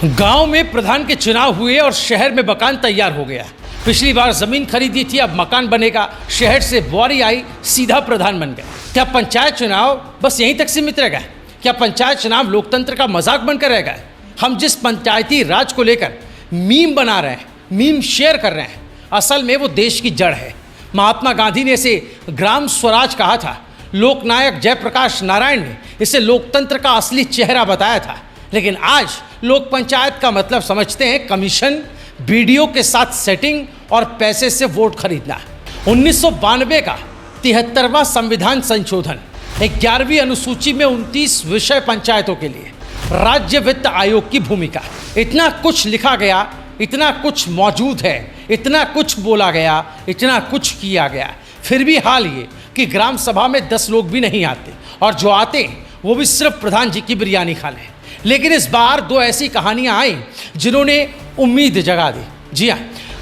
गांव में प्रधान के चुनाव हुए और शहर में मकान तैयार हो गया। पिछली बार जमीन खरीदी थी, अब मकान बनेगा। शहर से बुआरी आई, सीधा प्रधान बन गया। क्या पंचायत चुनाव बस यहीं तक सीमित रह गया? क्या पंचायत चुनाव लोकतंत्र का मजाक बनकर रह गया? हम जिस पंचायती राज को लेकर मीम बना रहे हैं, मीम शेयर कर रहे हैं, असल में वो देश की जड़ है। महात्मा गांधी ने इसे ग्राम स्वराज कहा था। लोकनायक जयप्रकाश नारायण ने इसे लोकतंत्र का असली चेहरा बताया था। लेकिन आज लोक पंचायत का मतलब समझते हैं कमीशन, वीडियो के साथ सेटिंग और पैसे से वोट खरीदना। 1992 का 73वां संविधान संशोधन 11वीं अनुसूची में 29 विषय पंचायतों के लिए, राज्य वित्त आयोग की भूमिका, इतना कुछ लिखा गया, इतना कुछ मौजूद है, इतना कुछ बोला गया, इतना कुछ किया गया। फिर भी हाल ये कि ग्राम सभा में 10 लोग भी नहीं आते, और जो आते हैं वो भी सिर्फ प्रधान जी की बिरयानी खा लें। लेकिन इस बार 2 ऐसी कहानियां आई जिन्होंने उम्मीद जगा दी। जी हाँ,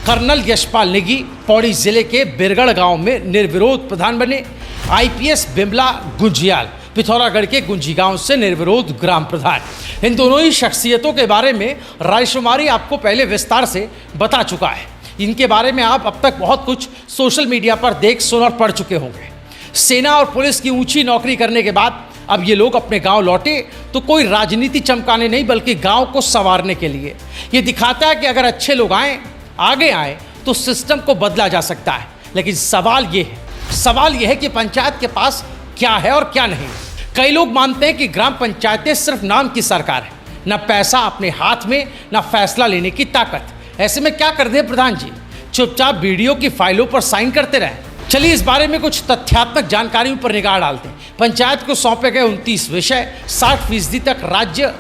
कर्नल यशपाल नेगी पौड़ी जिले के बिरगढ़ गांव में निर्विरोध प्रधान बने। आईपीएस बिमला गुंजियाल पिथौरागढ़ के गुंजी गांव से निर्विरोध ग्राम प्रधान। इन दोनों ही शख्सियतों के बारे में राजकुमारी आपको पहले विस्तार से बता चुका है। इनके बारे में आप अब तक बहुत कुछ सोशल मीडिया पर देख, सुन और पढ़ चुके होंगे। सेना और पुलिस की ऊंची नौकरी करने के बाद अब ये लोग अपने गांव लौटे तो कोई राजनीति चमकाने नहीं, बल्कि गांव को संवारने के लिए। ये दिखाता है कि अगर अच्छे लोग आगे आए तो सिस्टम को बदला जा सकता है। लेकिन सवाल ये है कि पंचायत के पास क्या है और क्या नहीं। कई लोग मानते हैं कि ग्राम पंचायतें सिर्फ नाम की सरकार है, न पैसा अपने हाथ में, न फैसला लेने की ताकत। ऐसे में क्या कर दे प्रधान जी? चुपचाप वीडियो की फाइलों पर साइन करते रहे। चलिए इस बारे में कुछ तथ्यात्मक जानकारियों पर निगाह डालते हैं। पंचायत को सौंपे गए 29 विषय, 60% तक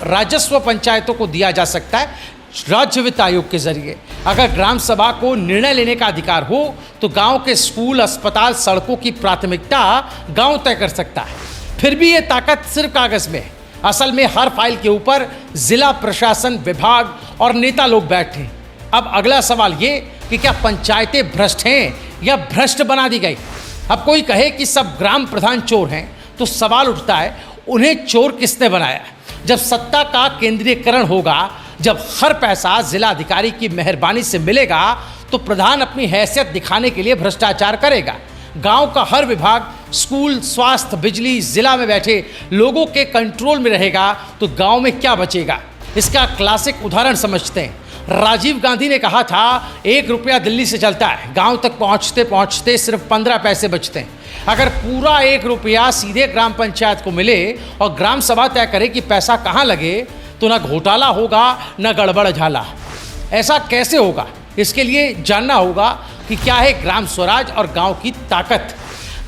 राजस्व पंचायतों को दिया जा सकता है राज्य वित्त आयोग के जरिए। अगर ग्राम सभा को निर्णय लेने का अधिकार हो तो गांव के स्कूल, अस्पताल, सड़कों की प्राथमिकता गांव तय कर सकता है। फिर भी ये ताकत सिर्फ कागज में है। असल में हर फाइल के ऊपर जिला प्रशासन, विभाग और नेता लोग बैठे हैं। अब अगला सवाल ये कि क्या पंचायतें भ्रष्ट हैं या भ्रष्ट बना दी गई? अब कोई कहे कि सब ग्राम प्रधान चोर हैं तो सवाल उठता है, उन्हें चोर किसने बनाया? जब सत्ता का केंद्रीयकरण होगा, जब हर पैसा जिला अधिकारी की मेहरबानी से मिलेगा, तो प्रधान अपनी हैसियत दिखाने के लिए भ्रष्टाचार करेगा। गांव का हर विभाग, स्कूल, स्वास्थ्य, बिजली जिला में बैठे लोगों के कंट्रोल में रहेगा तो गांव में क्या बचेगा? इसका क्लासिक उदाहरण समझते हैं। राजीव गांधी ने कहा था 1 रुपया दिल्ली से चलता है, गांव तक पहुंचते पहुंचते सिर्फ 15 पैसे बचते हैं। अगर पूरा 1 रुपया सीधे ग्राम पंचायत को मिले और ग्राम सभा तय करे कि पैसा कहाँ लगे, तो ना घोटाला होगा न गड़बड़ झाला। ऐसा कैसे होगा? इसके लिए जानना होगा कि क्या है ग्राम स्वराज और गांव की ताकत।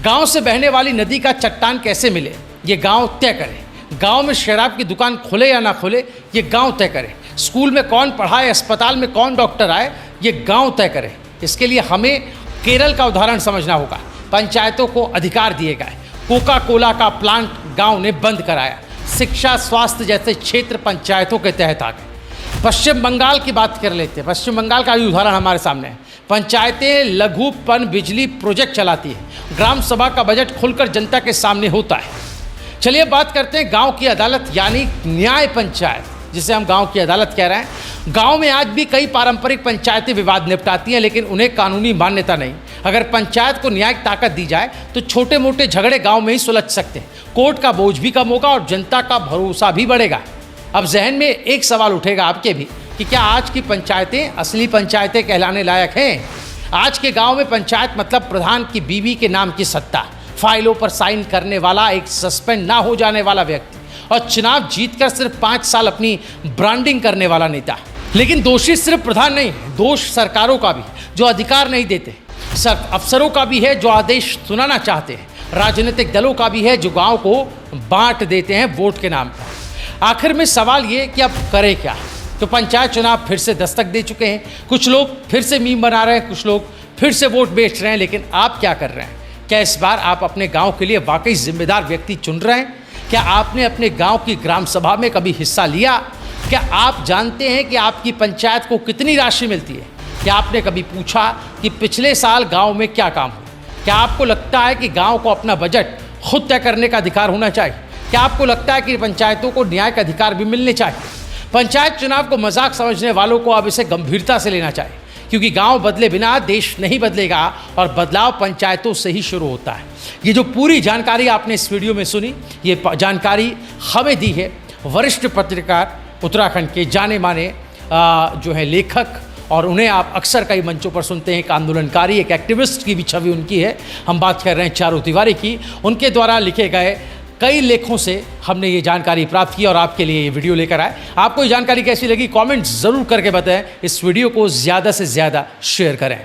गांव से बहने वाली नदी का चट्टान कैसे मिले, ये गांव तय करे। गांव में शराब की दुकान खुले या ना खुले, ये गांव तय करे। स्कूल में कौन पढ़ाए, अस्पताल में कौन डॉक्टर आए, ये गांव तय करे। इसके लिए हमें केरल का उदाहरण समझना होगा। पंचायतों को अधिकार दिए गए। कोका कोला का प्लांट गांव ने बंद कराया। शिक्षा, स्वास्थ्य जैसे क्षेत्र पंचायतों के तहत आ गए। पश्चिम बंगाल की बात कर लेते हैं। पश्चिम बंगाल का भी उदाहरण हमारे सामने है। पंचायतें लघु पन बिजली प्रोजेक्ट चलाती है। ग्राम सभा का बजट खुलकर जनता के सामने होता है। चलिए बात करते हैं गांव की अदालत यानी न्याय पंचायत, जिसे हम गांव की अदालत कह रहे हैं। गांव में आज भी कई पारंपरिक पंचायतें विवाद निपटाती हैं, लेकिन उन्हें कानूनी मान्यता नहीं। अगर पंचायत को न्यायिक ताकत दी जाए तो छोटे मोटे झगड़े गांव में ही सुलझ सकते हैं। कोर्ट का बोझ भी कम होगा और जनता का भरोसा भी बढ़ेगा। अब जहन में एक सवाल उठेगा आपके भी कि क्या आज की पंचायतें असली पंचायतें कहलाने लायक हैं? आज के गाँव में पंचायत मतलब प्रधान की बीवी के नाम की सत्ता, फाइलों पर साइन करने वाला एक सस्पेंड ना हो जाने वाला व्यक्ति और चुनाव जीतकर सिर्फ 5 साल अपनी ब्रांडिंग करने वाला नेता। लेकिन दोषी सिर्फ प्रधान नहीं है, दोष सरकारों का भी जो अधिकार नहीं देते, अफसरों का भी है जो आदेश सुनाना चाहते हैं, राजनीतिक दलों का भी है जो गांव को बांट देते हैं वोट के नाम पर। आखिर में सवाल ये कि अब करें क्या? तो पंचायत चुनाव फिर से दस्तक दे चुके हैं। कुछ लोग फिर से मीम बना रहे हैं, कुछ लोग फिर से वोट बेच रहे हैं। लेकिन आप क्या कर रहे हैं? क्या इस बार आप अपने गांव के लिए वाकई जिम्मेदार व्यक्ति चुन रहे हैं? क्या आपने अपने गांव की ग्राम सभा में कभी हिस्सा लिया? क्या आप जानते हैं कि आपकी पंचायत को कितनी राशि मिलती है? क्या आपने कभी पूछा कि पिछले साल गांव में क्या काम हुआ? क्या आपको लगता है कि गांव को अपना बजट खुद तय करने का अधिकार होना चाहिए? क्या आपको लगता है कि पंचायतों को न्याय का अधिकार भी मिलने चाहिए? पंचायत चुनाव को मजाक समझने वालों को अब इसे गंभीरता से लेना चाहिए, क्योंकि गांव बदले बिना देश नहीं बदलेगा और बदलाव पंचायतों से ही शुरू होता है। ये जो पूरी जानकारी आपने इस वीडियो में सुनी, ये जानकारी हमें दी है वरिष्ठ पत्रकार, उत्तराखंड के जाने माने जो है लेखक, और उन्हें आप अक्सर कई मंचों पर सुनते हैं, एक आंदोलनकारी, एक एक्टिविस्ट की भी छवि उनकी है। हम बात कर रहे हैं चारू तिवारी की। उनके द्वारा लिखे गए कई लेखों से हमने ये जानकारी प्राप्त की और आपके लिए ये वीडियो लेकर आए। आपको ये जानकारी कैसी लगी, कमेंट ज़रूर करके बताएं। इस वीडियो को ज़्यादा से ज़्यादा शेयर करें।